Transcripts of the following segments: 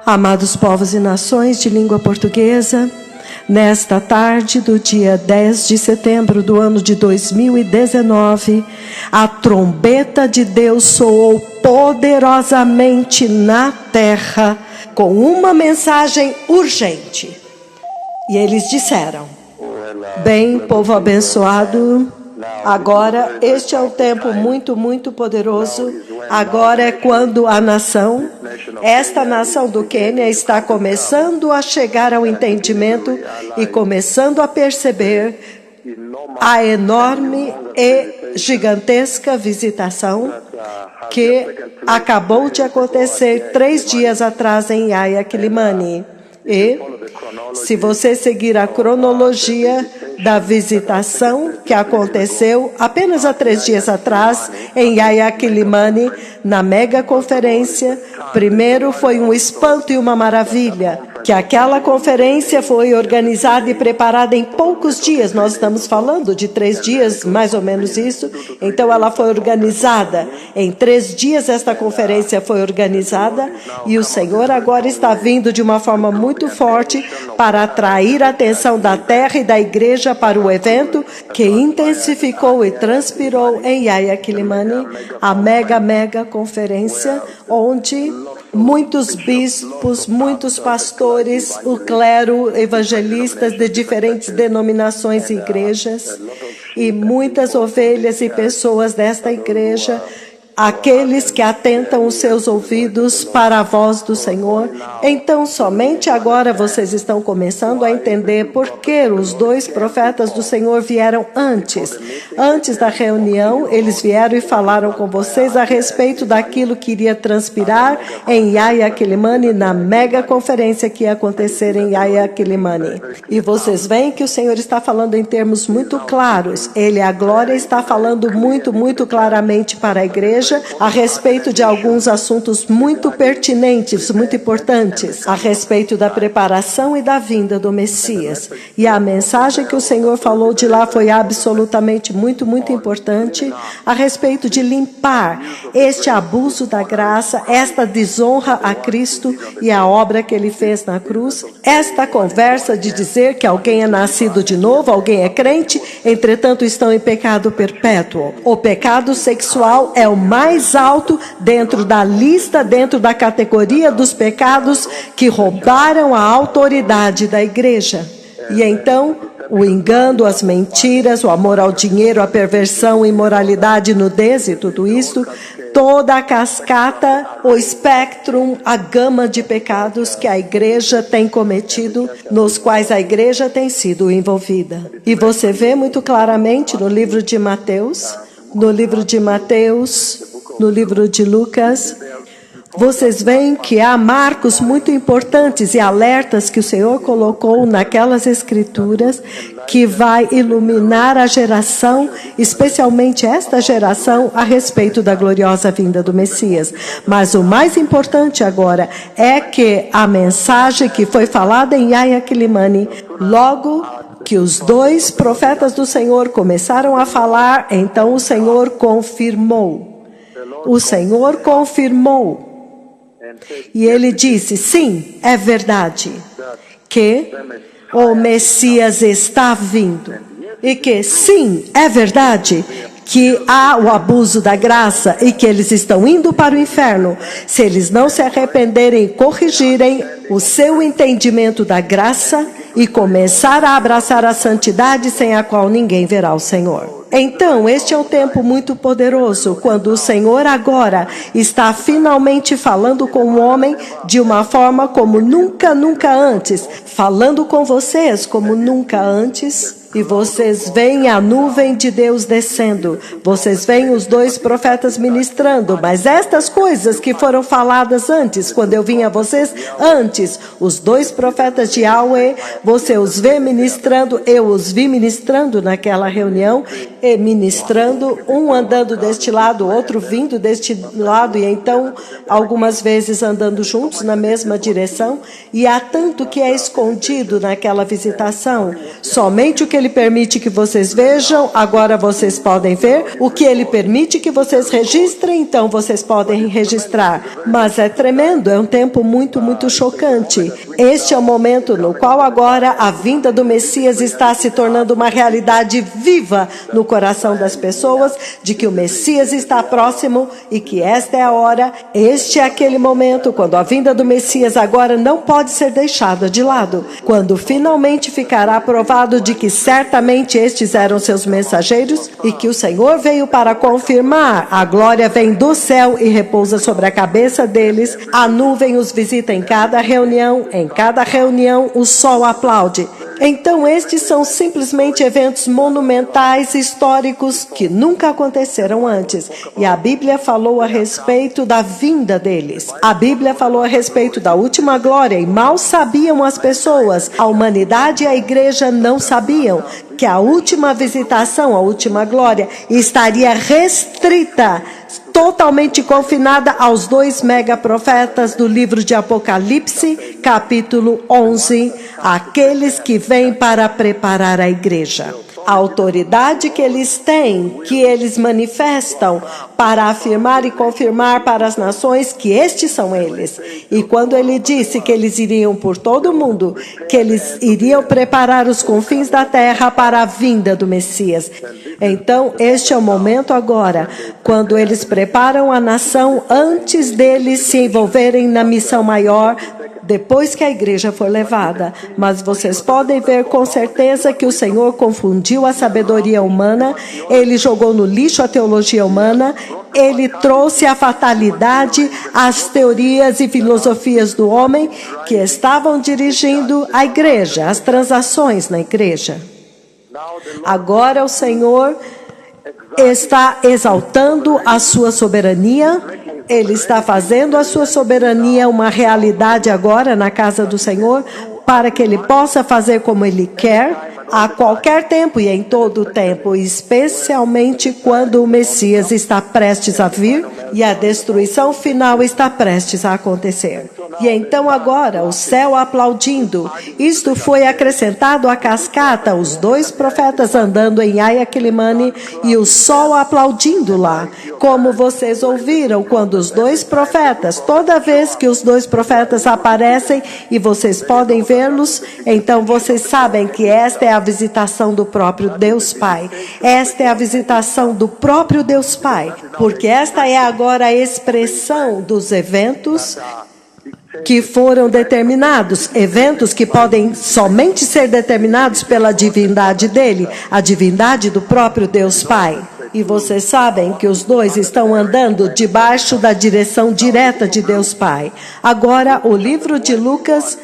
Amados povos e nações de língua portuguesa, nesta tarde do dia 10 de setembro do ano de 2019, a trombeta de Deus soou poderosamente na terra com uma mensagem urgente. E eles disseram: bem, povo abençoado, agora este é um tempo muito poderoso. Agora é quando esta nação do Quênia está começando a chegar ao entendimento e começando a perceber a enorme e gigantesca visitação que acabou de acontecer 3 dias atrás em Yahya Quilimane. E, se você seguir a cronologia da visitação que aconteceu apenas há 3 dias atrás em Yahya Quilimane, na mega conferência, primeiro foi um espanto e uma maravilha, que aquela conferência foi organizada e preparada em poucos dias. Nós estamos falando de 3 dias, mais ou menos isso. Então ela foi organizada. Em 3 dias esta conferência foi organizada e o Senhor agora está vindo de uma forma muito forte para atrair a atenção da terra e da igreja para o evento que intensificou e transpirou em Yahya Quilimane, a mega conferência, onde muitos bispos, muitos pastores, o clero, evangelistas de diferentes denominações e igrejas, e muitas ovelhas e pessoas desta igreja, aqueles que atentam os seus ouvidos para a voz do Senhor. Então, somente agora vocês estão começando a entender por que os 2 profetas do Senhor vieram antes. Antes da reunião, eles vieram e falaram com vocês a respeito daquilo que iria transpirar em Yahya Quilimane, na mega conferência que ia acontecer em Yahya Quilimane. E vocês veem que o Senhor está falando em termos muito claros. Ele, a glória, está falando muito claramente para a igreja a respeito de alguns assuntos muito pertinentes, muito importantes, a respeito da preparação e da vinda do Messias. E a mensagem que o Senhor falou de lá foi absolutamente muito importante, a respeito de limpar este abuso da graça, esta desonra a Cristo e a obra que Ele fez na cruz, esta conversa de dizer que alguém é nascido de novo, alguém é crente, entretanto estão em pecado perpétuo. O pecado sexual é o mais alto dentro da lista, dentro da categoria dos pecados que roubaram a autoridade da igreja. E então, o engano, as mentiras, o amor ao dinheiro, a perversão, a imoralidade, nudez e tudo isso, toda a cascata, o espectro, a gama de pecados que a igreja tem cometido, nos quais a igreja tem sido envolvida. E você vê muito claramente no livro de Mateus, no livro de Lucas, vocês veem que há marcos muito importantes e alertas que o Senhor colocou naquelas escrituras que vai iluminar a geração, especialmente esta geração, a respeito da gloriosa vinda do Messias. Mas o mais importante agora é que a mensagem que foi falada em Yahya Quilimane, logo que os 2 profetas do Senhor começaram a falar, então o Senhor confirmou. E ele disse: sim, é verdade que o Messias está vindo. E que sim, é verdade que há o abuso da graça e que eles estão indo para o inferno se eles não se arrependerem e corrigirem o seu entendimento da graça e começar a abraçar a santidade sem a qual ninguém verá o Senhor. Então, este é um tempo muito poderoso, quando o Senhor agora está finalmente falando com o homem de uma forma como nunca antes, falando com vocês como nunca antes. E vocês veem a nuvem de Deus descendo, vocês veem os 2 profetas ministrando, mas estas coisas que foram faladas antes, quando eu vim a vocês, antes, os 2 profetas de Yahweh, você os vê ministrando, eu os vi ministrando naquela reunião, e ministrando, um andando deste lado, o outro vindo deste lado, e então, algumas vezes andando juntos na mesma direção, e há tanto que é escondido naquela visitação, somente o que Ele permite que vocês vejam, agora vocês podem ver. O que Ele permite que vocês registrem, então vocês podem registrar. Mas é tremendo, é um tempo muito, muito chocante. Este é o momento no qual agora a vinda do Messias está se tornando uma realidade viva no coração das pessoas, de que o Messias está próximo e que esta é a hora, este é aquele momento quando a vinda do Messias agora não pode ser deixada de lado. Quando finalmente ficará provado de que certamente estes eram seus mensageiros e que o Senhor veio para confirmar, a glória vem do céu e repousa sobre a cabeça deles, a nuvem os visita em cada reunião o sol aplaude. Então estes são simplesmente eventos monumentais, históricos, que nunca aconteceram antes. E a Bíblia falou a respeito da vinda deles. A Bíblia falou a respeito da última glória e mal sabiam as pessoas, a humanidade e a igreja não sabiam que a última visitação, a última glória, estaria restrita, totalmente confinada aos 2 megaprofetas do livro de Apocalipse, capítulo 11, aqueles que vêm para preparar a igreja. A autoridade que eles têm, que eles manifestam para afirmar e confirmar para as nações que estes são eles. E quando ele disse que eles iriam por todo o mundo, que eles iriam preparar os confins da terra para a vinda do Messias. Então, este é o momento agora, quando eles preparam a nação antes deles se envolverem na missão maior, depois que a igreja for levada. Mas vocês podem ver com certeza que o Senhor confundiu a sabedoria humana, Ele jogou no lixo a teologia humana, Ele trouxe a fatalidade, as teorias e filosofias do homem que estavam dirigindo a igreja, as transações na igreja. Agora o Senhor está exaltando a sua soberania, Ele está fazendo a sua soberania uma realidade agora na casa do Senhor, para que Ele possa fazer como Ele quer, a qualquer tempo e em todo o tempo, especialmente quando o Messias está prestes a vir e a destruição final está prestes a acontecer. E então agora o céu aplaudindo, isto foi acrescentado à cascata, os 2 profetas andando em Ayaquilimane e o sol aplaudindo lá. Como vocês ouviram quando os 2 profetas, toda vez que os 2 profetas aparecem e vocês podem vê-los, então vocês sabem que esta é a visitação do próprio Deus Pai. Esta é a visitação do próprio Deus Pai, porque esta é agora a expressão dos eventos que foram determinados, eventos que podem somente ser determinados pela divindade dele, a divindade do próprio Deus Pai. E vocês sabem que os 2 estão andando debaixo da direção direta de Deus Pai. Agora, o livro de Lucas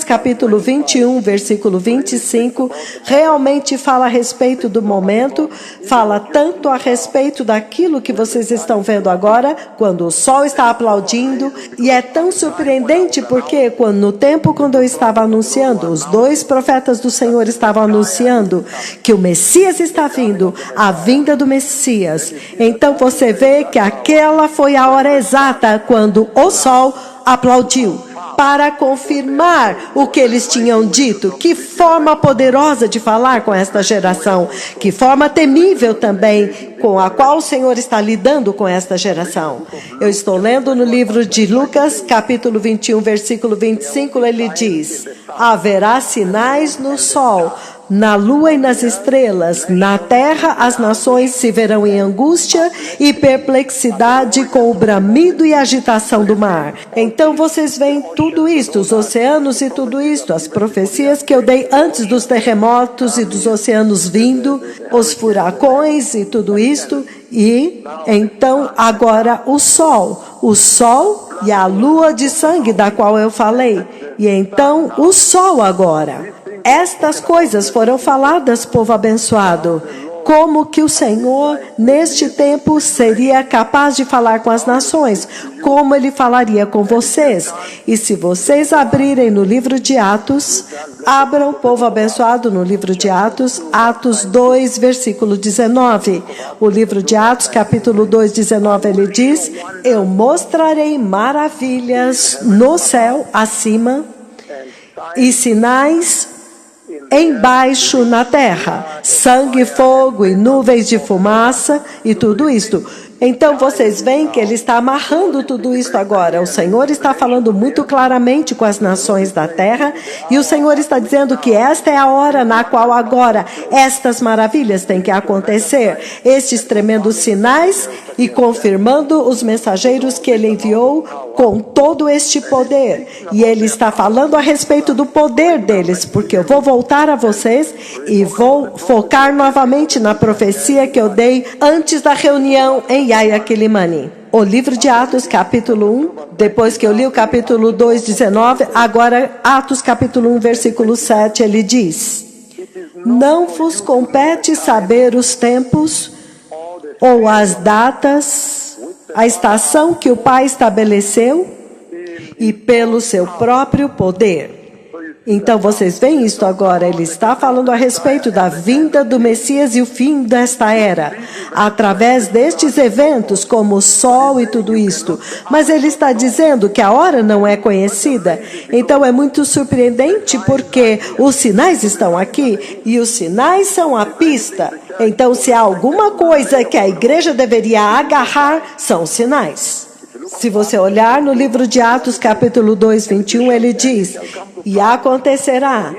capítulo 21, versículo 25, realmente fala a respeito do momento, fala tanto a respeito daquilo que vocês estão vendo agora, quando o sol está aplaudindo, e é tão surpreendente porque no tempo quando eu estava anunciando, os 2 profetas do Senhor estavam anunciando que o Messias está vindo, a vinda do Messias. Então você vê que aquela foi a hora exata quando o sol aplaudiu para confirmar o que eles tinham dito. Que forma poderosa de falar com esta geração, que forma temível também com a qual o Senhor está lidando com esta geração. Eu estou lendo no livro de Lucas, capítulo 21, versículo 25, ele diz: haverá sinais no sol, na lua e nas estrelas, na terra as nações se verão em angústia e perplexidade com o bramido e agitação do mar. Então vocês veem tudo isto, os oceanos e tudo isto, as profecias que eu dei antes dos terremotos e dos oceanos vindo, os furacões e tudo isto, e então agora o sol e a lua de sangue da qual eu falei, e então o sol agora. Estas coisas foram faladas, povo abençoado. Como que o Senhor, neste tempo, seria capaz de falar com as nações? Como Ele falaria com vocês? E se vocês abrirem no livro de Atos, abram, povo abençoado, no livro de Atos, Atos 2, versículo 19. O livro de Atos, capítulo 2, 19, ele diz: eu mostrarei maravilhas no céu, acima, e sinais embaixo na terra, sangue, fogo e nuvens de fumaça e tudo isto. Então vocês veem que ele está amarrando tudo isso agora. O Senhor está falando muito claramente com as nações da terra e o Senhor está dizendo que esta é a hora na qual agora estas maravilhas têm que acontecer. Estes tremendos sinais e confirmando os mensageiros que ele enviou com todo este poder. E ele está falando a respeito do poder deles, porque eu vou voltar a vocês e vou focar novamente na profecia que eu dei antes da reunião em Yahya Quilimani. O livro de Atos, capítulo 1, depois que eu li o capítulo 2, 19, agora Atos, capítulo 1, versículo 7, ele diz: não vos compete saber os tempos ou as datas, a estação que o Pai estabeleceu e pelo seu próprio poder. Então vocês veem isto agora, ele está falando a respeito da vinda do Messias e o fim desta era, através destes eventos como o sol e tudo isto. Mas ele está dizendo que a hora não é conhecida. Então é muito surpreendente porque os sinais estão aqui e os sinais são a pista. Então se há alguma coisa que a igreja deveria agarrar, são os sinais. Se você olhar no livro de Atos, capítulo 2, 21, ele diz: e acontecerá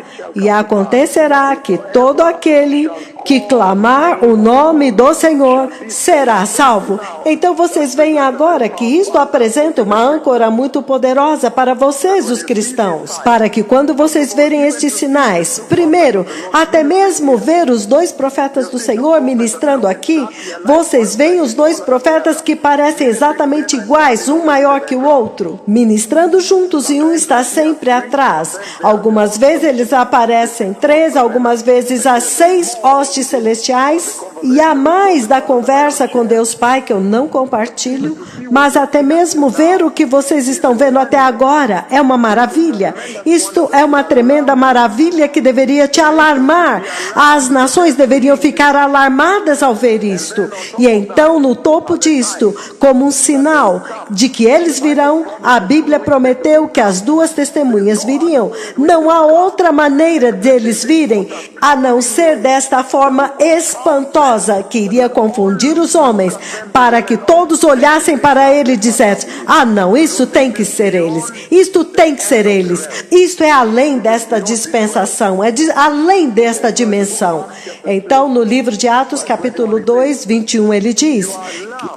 que todo aquele que clamar o nome do Senhor será salvo. Então vocês veem agora que isto apresenta uma âncora muito poderosa para vocês, os cristãos, para que quando vocês verem estes sinais, primeiro, até mesmo ver os dois profetas do Senhor ministrando aqui, vocês veem os dois profetas que parecem exatamente iguais, um maior que o outro, ministrando juntos e um está sempre atrás. Algumas vezes eles aparecem 3, algumas vezes há 6 hostes celestiais, e há mais da conversa com Deus Pai que eu não compartilho, mas até mesmo ver o que vocês estão vendo até agora é uma maravilha. Isto é uma tremenda maravilha que deveria te alarmar. As nações deveriam ficar alarmadas ao ver isto. E então, no topo disto, como um sinal de que eles virão, a Bíblia prometeu que as 2 testemunhas viriam. Não há outra maneira deles virem a não ser desta forma espantosa, que iria confundir os homens, para que todos olhassem para ele e dissessem: ah não, isso tem que ser eles, isto tem que ser eles, isto é além desta dispensação, além desta dimensão. Então no livro de Atos capítulo 2, 21 ele diz: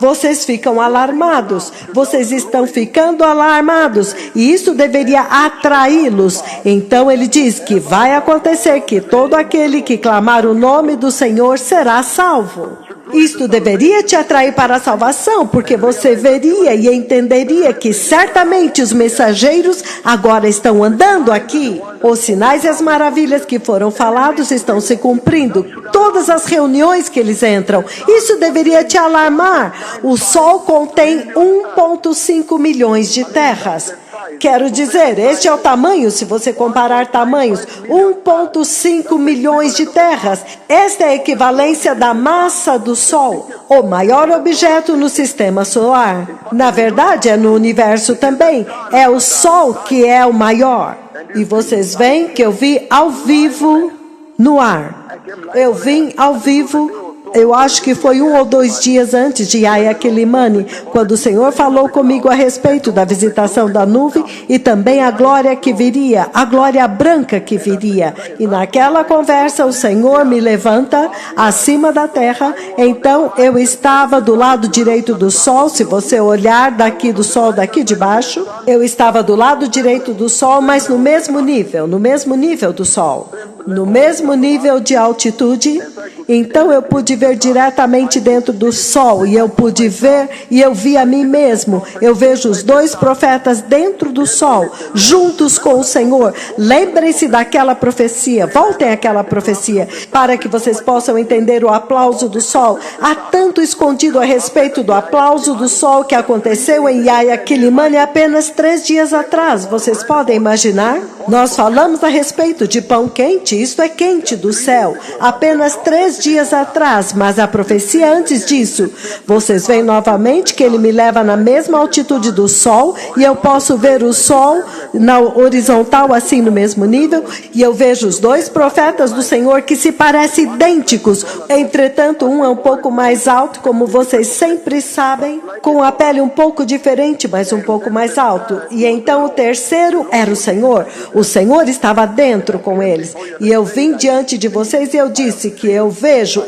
vocês ficam alarmados, vocês estão ficando alarmados, e isso deveria atraí-los. Então ele diz que vai acontecer que todo aquele que clamar o nome do Senhor será salvo. Isto deveria te atrair para a salvação, porque você veria e entenderia que certamente os mensageiros agora estão andando aqui. Os sinais e as maravilhas que foram falados estão se cumprindo. Todas as reuniões que eles entram. Isso deveria te alarmar. O Sol contém 1,5 milhões de terras. Quero dizer, este é o tamanho, se você comparar tamanhos, 1,5 milhões de terras. Esta é a equivalência da massa do Sol, o maior objeto no sistema solar. Na verdade, é no universo também. É o Sol que é o maior. E vocês veem que eu vi ao vivo no ar. Eu vim ao vivo. Eu acho que foi 1 ou 2 dias antes de Yahya Quilimani, quando o Senhor falou comigo a respeito da visitação da nuvem e também a glória que viria, a glória branca que viria. E naquela conversa o Senhor me levanta acima da terra. Então eu estava do lado direito do sol. Se você olhar daqui do sol, daqui de baixo, eu estava do lado direito do sol, mas no mesmo nível do sol, no mesmo nível de altitude. Então eu pude ver diretamente dentro do sol, e eu pude ver, e eu vi a mim mesmo. Eu vejo os 2 profetas dentro do sol, juntos com o Senhor. Lembrem-se daquela profecia, voltem àquela profecia, para que vocês possam entender o aplauso do sol. Há tanto escondido a respeito do aplauso do sol que aconteceu em Yahya Quilimani apenas 3 dias atrás. Vocês podem imaginar? Nós falamos a respeito de pão quente, isto é quente do céu, apenas 3 dias atrás, mas a profecia antes disso, vocês veem novamente que ele me leva na mesma altitude do sol, e eu posso ver o sol na horizontal, assim no mesmo nível, e eu vejo os dois profetas do Senhor que se parecem idênticos. Entretanto, um é um pouco mais alto, como vocês sempre sabem, com a pele um pouco diferente, mas um pouco mais alto. E então o terceiro era o Senhor. O Senhor estava dentro com eles. E eu vim diante de vocês e eu disse que eu vejo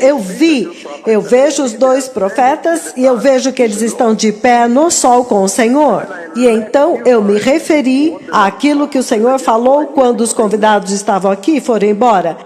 os dois profetas e eu vejo que eles estão de pé no sol com o Senhor. E então eu me referi àquilo que o Senhor falou quando os convidados estavam aqui e foram embora.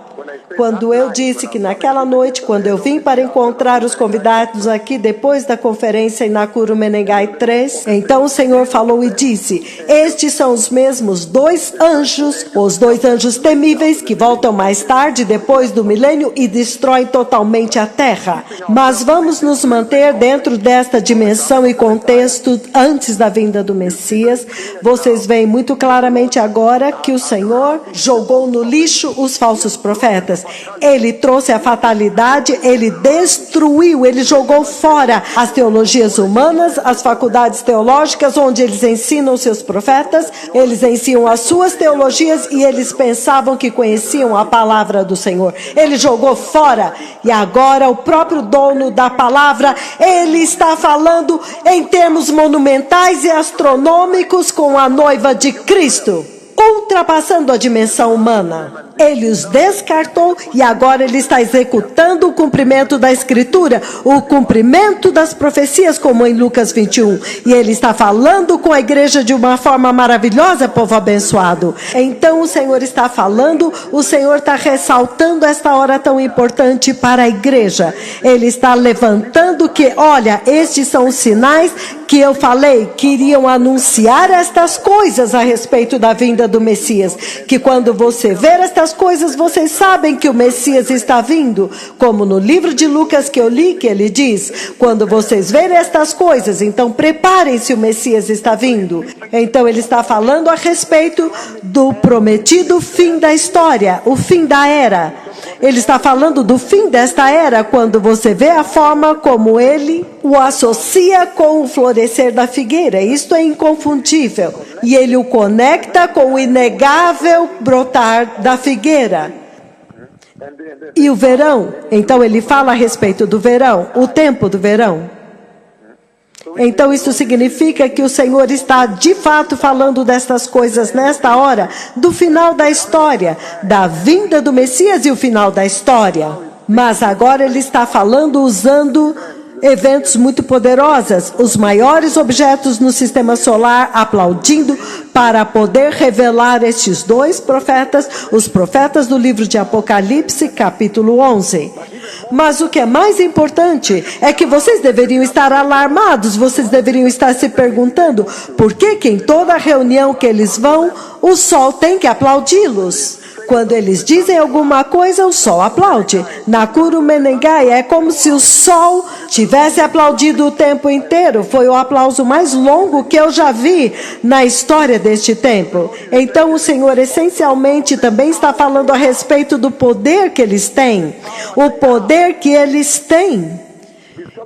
Quando eu disse que naquela noite, quando eu vim para encontrar os convidados aqui depois da conferência em Nakuru Menengai 3, então o Senhor falou e disse: estes são os mesmos dois anjos, os dois anjos temíveis que voltam mais tarde, depois do milênio, e destroem totalmente a terra. Mas vamos nos manter dentro desta dimensão e contexto antes da vinda do Messias. Vocês veem muito claramente agora que o Senhor jogou no lixo os falsos profetas. Ele trouxe a fatalidade, ele destruiu, ele jogou fora as teologias humanas, as faculdades teológicas, onde eles ensinam seus profetas, eles ensinam as suas teologias e eles pensavam que conheciam a palavra do Senhor. Ele jogou fora e agora o próprio dono da palavra, ele está falando em termos monumentais e astronômicos com a noiva de Cristo, ultrapassando a dimensão humana. Ele os descartou e agora ele está executando o cumprimento da Escritura, o cumprimento das profecias, como em Lucas 21. E ele está falando com a igreja de uma forma maravilhosa, povo abençoado. Então o Senhor está falando, o Senhor está ressaltando esta hora tão importante para a igreja. Ele está levantando que, olha, estes são os sinais que eu falei, que iriam anunciar estas coisas a respeito da vinda do Messias. Que quando você ver estas coisas, vocês sabem que o Messias está vindo. Como no livro de Lucas que eu li, que ele diz, quando vocês verem estas coisas, então preparem-se, o Messias está vindo. Então ele está falando a respeito do prometido fim da história, o fim da era. Ele está falando do fim desta era, quando você vê a forma como ele o associa com o florescer da figueira. Isto é inconfundível. E ele o conecta com o inegável brotar da figueira. E o verão, então ele fala a respeito do verão, o tempo do verão. Então isso significa que o Senhor está de fato falando destas coisas nesta hora, do final da história, da vinda do Messias e o final da história. Mas agora ele está falando usando eventos muito poderosos, os maiores objetos no sistema solar aplaudindo para poder revelar estes dois profetas, os profetas do livro de Apocalipse, capítulo 11. Mas o que é mais importante é que vocês deveriam estar alarmados, vocês deveriam estar se perguntando por que em toda reunião que eles vão, o sol tem que aplaudi-los. Quando eles dizem alguma coisa, o sol aplaude. Nakuru Menengai é como se o sol tivesse aplaudido o tempo inteiro. Foi o aplauso mais longo que eu já vi na história deste tempo. Então o Senhor essencialmente também está falando a respeito do poder que eles têm. O poder que eles têm.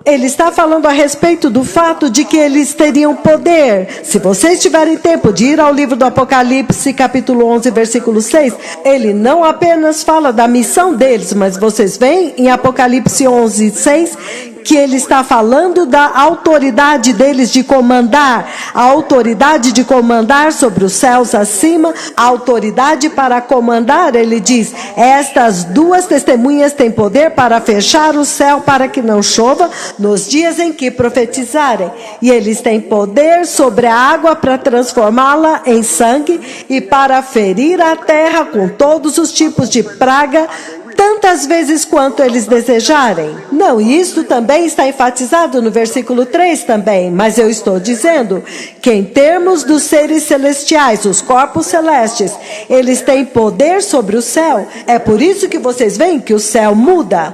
Ele está falando a respeito do fato de que eles teriam poder. Se vocês tiverem tempo de ir ao livro do Apocalipse, capítulo 11, versículo 6, ele não apenas fala da missão deles, mas vocês veem em Apocalipse 11, 6, que ele está falando da autoridade deles de comandar, a autoridade de comandar sobre os céus acima, a autoridade para comandar, ele diz, estas duas testemunhas têm poder para fechar o céu para que não chova nos dias em que profetizarem, e eles têm poder sobre a água para transformá-la em sangue e para ferir a terra com todos os tipos de praga, tantas vezes quanto eles desejarem. Não, isso também está enfatizado no versículo 3 também, mas eu estou dizendo que em termos dos seres celestiais, os corpos celestes, eles têm poder sobre o céu. É por isso que vocês veem que o céu muda.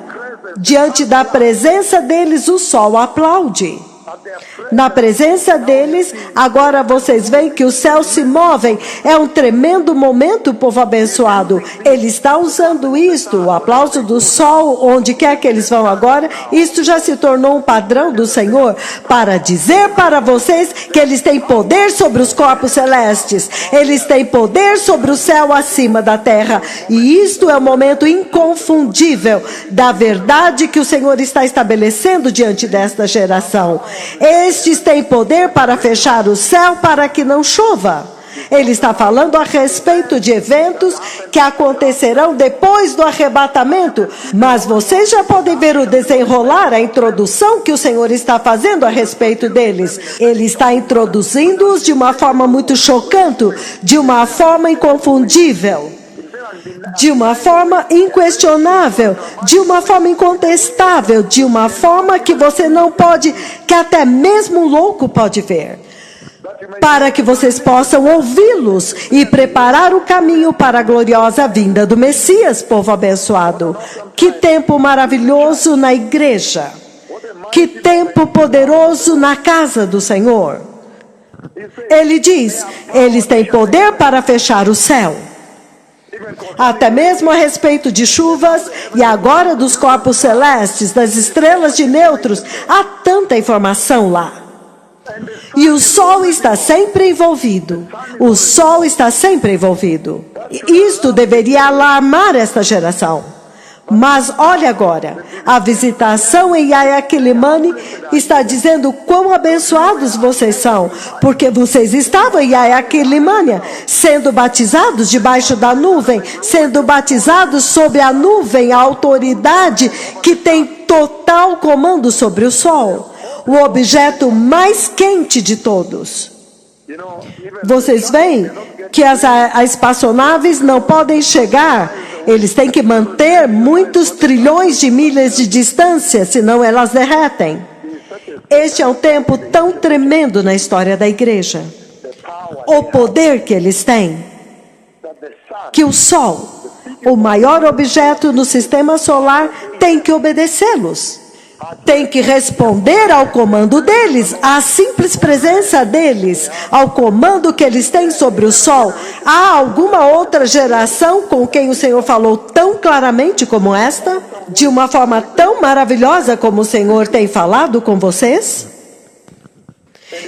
Diante da presença deles, o sol aplaude. Na presença deles, agora vocês veem que os céus se movem. É um tremendo momento, povo abençoado. Ele está usando isto, o aplauso do sol, onde quer que eles vão agora. Isto já se tornou um padrão do Senhor, para dizer para vocês que eles têm poder sobre os corpos celestes. Eles têm poder sobre o céu acima da terra. E isto é um momento inconfundível da verdade que o Senhor está estabelecendo diante desta geração. Estes têm poder para fechar o céu para que não chova. Ele está falando a respeito de eventos que acontecerão depois do arrebatamento. Mas vocês já podem ver o desenrolar, a introdução que o Senhor está fazendo a respeito deles. Ele está introduzindo-os de uma forma muito chocante, de uma forma inconfundível, de uma forma inquestionável, de uma forma incontestável, de uma forma que você não pode, que até mesmo um louco pode ver, para que vocês possam ouvi-los e preparar o caminho para a gloriosa vinda do Messias, povo abençoado. Que tempo maravilhoso na igreja, que tempo poderoso na casa do Senhor. Ele diz, eles têm poder para fechar o céu. Até mesmo a respeito de chuvas e agora dos corpos celestes, das estrelas de nêutrons, há tanta informação lá. E o sol está sempre envolvido. O sol está sempre envolvido. Isto deveria alarmar esta geração. Mas olha agora, a visitação em Yahya Quilimane está dizendo quão abençoados vocês são, porque vocês estavam em Yahya Quilimane, sendo batizados debaixo da nuvem, sendo batizados sob a nuvem, a autoridade que tem total comando sobre o sol, o objeto mais quente de todos. Vocês veem que as espaçonaves não podem chegar. Eles têm que manter muitos trilhões de milhas de distância, senão elas derretem. Este é um tempo tão tremendo na história da igreja. O poder que eles têm, que o Sol, o maior objeto no sistema solar, tem que obedecê-los. Tem que responder ao comando deles, à simples presença deles, ao comando que eles têm sobre o sol. Há alguma outra geração com quem o Senhor falou tão claramente como esta? De uma forma tão maravilhosa como o Senhor tem falado com vocês?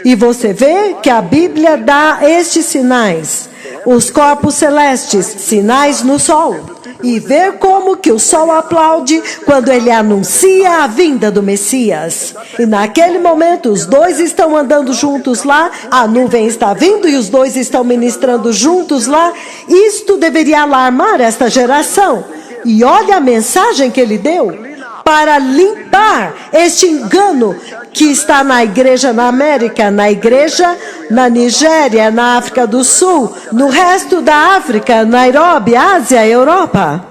E você vê que a Bíblia dá estes sinais, os corpos celestes, sinais no sol. E ver como que o sol aplaude quando ele anuncia a vinda do Messias. E naquele momento os dois estão andando juntos lá, a nuvem está vindo e os dois estão ministrando juntos lá. Isto deveria alarmar esta geração. E olha a mensagem que ele deu para limpar este engano que está na igreja na América, na igreja na Nigéria, na África do Sul, no resto da África, Nairobi, Ásia, Europa.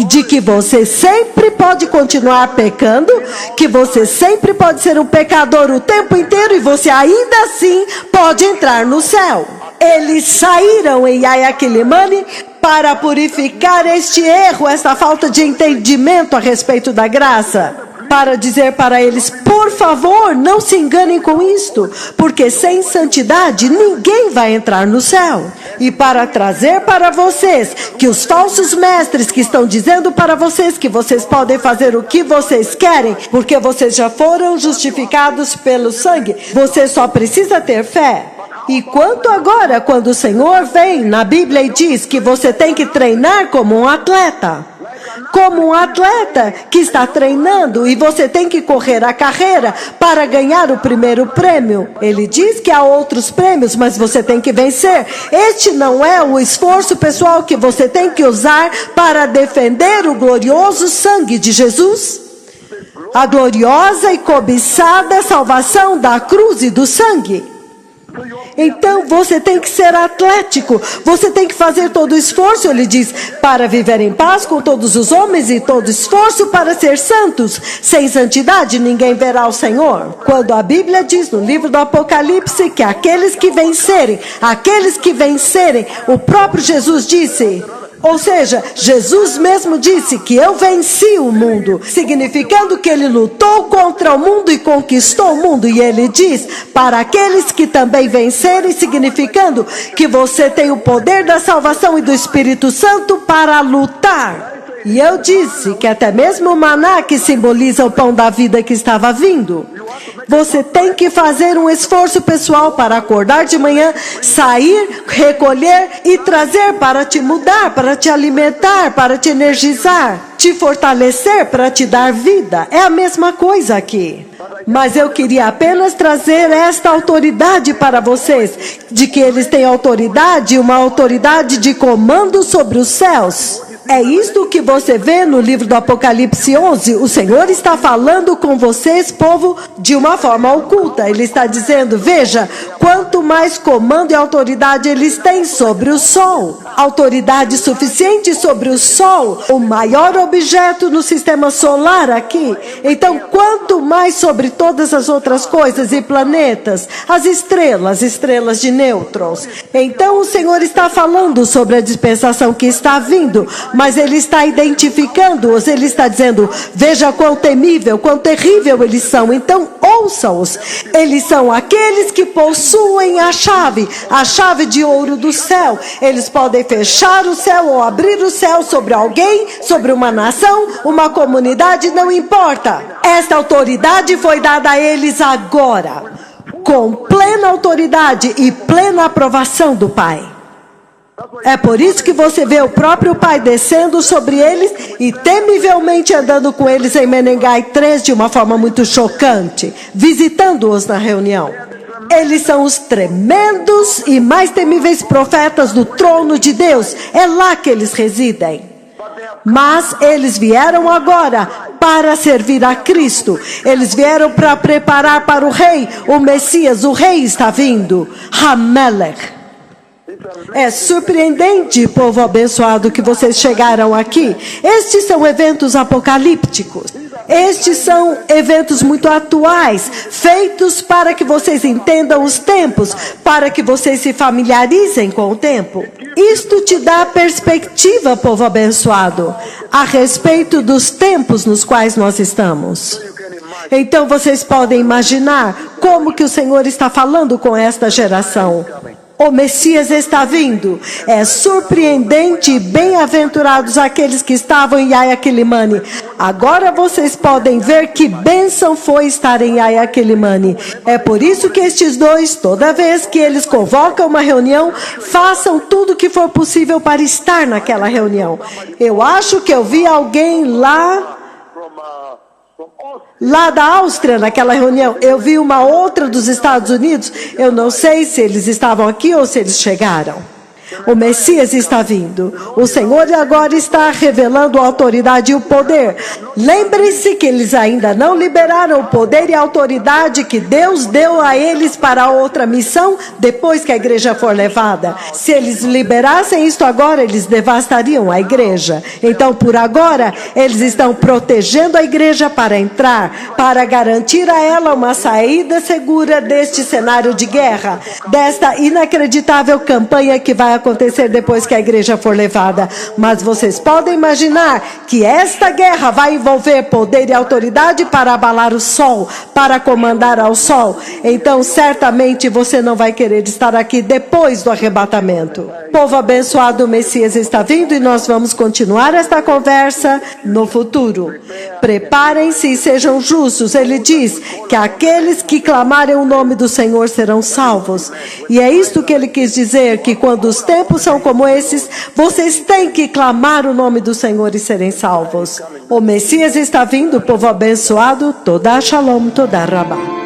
De que você sempre pode continuar pecando, que você sempre pode ser um pecador o tempo inteiro e você ainda assim pode entrar no céu. Eles saíram em Yahya Quilimane para purificar este erro, esta falta de entendimento a respeito da graça. Para dizer para eles, por favor, não se enganem com isto, porque sem santidade ninguém vai entrar no céu. E para trazer para vocês que os falsos mestres que estão dizendo para vocês que vocês podem fazer o que vocês querem, porque vocês já foram justificados pelo sangue, você só precisa ter fé. E quanto agora, quando o Senhor vem na Bíblia e diz que você tem que treinar como um atleta que está treinando e você tem que correr a carreira para ganhar o primeiro prêmio. Ele diz que há outros prêmios, mas você tem que vencer. Este não é o esforço pessoal que você tem que usar para defender o glorioso sangue de Jesus? A gloriosa e cobiçada salvação da cruz e do sangue. Então você tem que ser atlético, você tem que fazer todo o esforço, ele diz, para viver em paz com todos os homens e todo esforço para ser santos. Sem santidade ninguém verá o Senhor. Quando a Bíblia diz no livro do Apocalipse que aqueles que vencerem, o próprio Jesus disse, Ou seja, Jesus mesmo disse que eu venci o mundo, significando que ele lutou contra o mundo e conquistou o mundo. E ele diz, para aqueles que também vencerem, significando que você tem o poder da salvação e do Espírito Santo para lutar. E eu disse que até mesmo o maná, que simboliza o pão da vida que estava vindo, você tem que fazer um esforço pessoal para acordar de manhã, sair, recolher e trazer para te mudar, para te alimentar, para te energizar, te fortalecer, para te dar vida. É a mesma coisa aqui. Mas eu queria apenas trazer esta autoridade para vocês, de que eles têm autoridade, uma autoridade de comando sobre os céus. É isto que você vê no livro do Apocalipse 11. O Senhor está falando com vocês, povo, de uma forma oculta. Ele está dizendo, veja, quanto mais comando e autoridade eles têm sobre o sol. Autoridade suficiente sobre o sol, o maior objeto no sistema solar aqui. Então, quanto mais sobre todas as outras coisas e planetas, as estrelas de nêutrons. Então, o Senhor está falando sobre a dispensação que está vindo, mas ele está identificando-os, ele está dizendo, veja quão temível, quão terrível eles são. Então ouça-os, eles são aqueles que possuem a chave de ouro do céu. Eles podem fechar o céu ou abrir o céu sobre alguém, sobre uma nação, uma comunidade, não importa. Esta autoridade foi dada a eles agora, com plena autoridade e plena aprovação do Pai. É por isso que você vê o próprio Pai descendo sobre eles e temivelmente andando com eles em Menengai 3 de uma forma muito chocante, visitando-os na reunião. Eles são os tremendos e mais temíveis profetas do trono de Deus. É lá que eles residem. Mas eles vieram agora para servir a Cristo. Eles vieram para preparar para o rei, o Messias. O rei está vindo, Hamelech. É surpreendente, povo abençoado, que vocês chegaram aqui. Estes são eventos apocalípticos. Estes são eventos muito atuais, feitos para que vocês entendam os tempos, para que vocês se familiarizem com o tempo. Isto te dá perspectiva, povo abençoado, a respeito dos tempos nos quais nós estamos. Então vocês podem imaginar como que o Senhor está falando com esta geração. O Messias está vindo. É surpreendente e bem-aventurados aqueles que estavam em Ayaquilimane. Agora vocês podem ver que bênção foi estar em Ayaquilimane. É por isso que estes dois, toda vez que eles convocam uma reunião, façam tudo o que for possível para estar naquela reunião. Eu acho que eu vi alguém lá da Áustria, naquela reunião. Eu vi uma outra dos Estados Unidos. Eu não sei se eles estavam aqui ou se eles chegaram. O Messias está vindo. O Senhor agora está revelando a autoridade e o poder. Lembre-se que eles ainda não liberaram o poder e a autoridade que Deus deu a eles para outra missão depois que a igreja for levada. Se eles liberassem isto agora, eles devastariam a igreja. Então, por agora, eles estão protegendo a igreja para entrar, para garantir a ela uma saída segura deste cenário de guerra, desta inacreditável campanha que vai acontecer depois que a igreja for levada. Mas vocês podem imaginar que esta guerra vai envolver poder e autoridade para abalar o sol, para comandar ao sol. Então certamente você não vai querer estar aqui depois do arrebatamento. Povo abençoado, o Messias está vindo e nós vamos continuar esta conversa no futuro. Preparem-se e sejam justos. Ele diz que aqueles que clamarem o nome do Senhor serão salvos. E é isto que ele quis dizer, que quando os tempos são como esses, vocês têm que clamar o nome do Senhor e serem salvos. O Messias está vindo, povo abençoado. Toda Shalom, toda Rabá.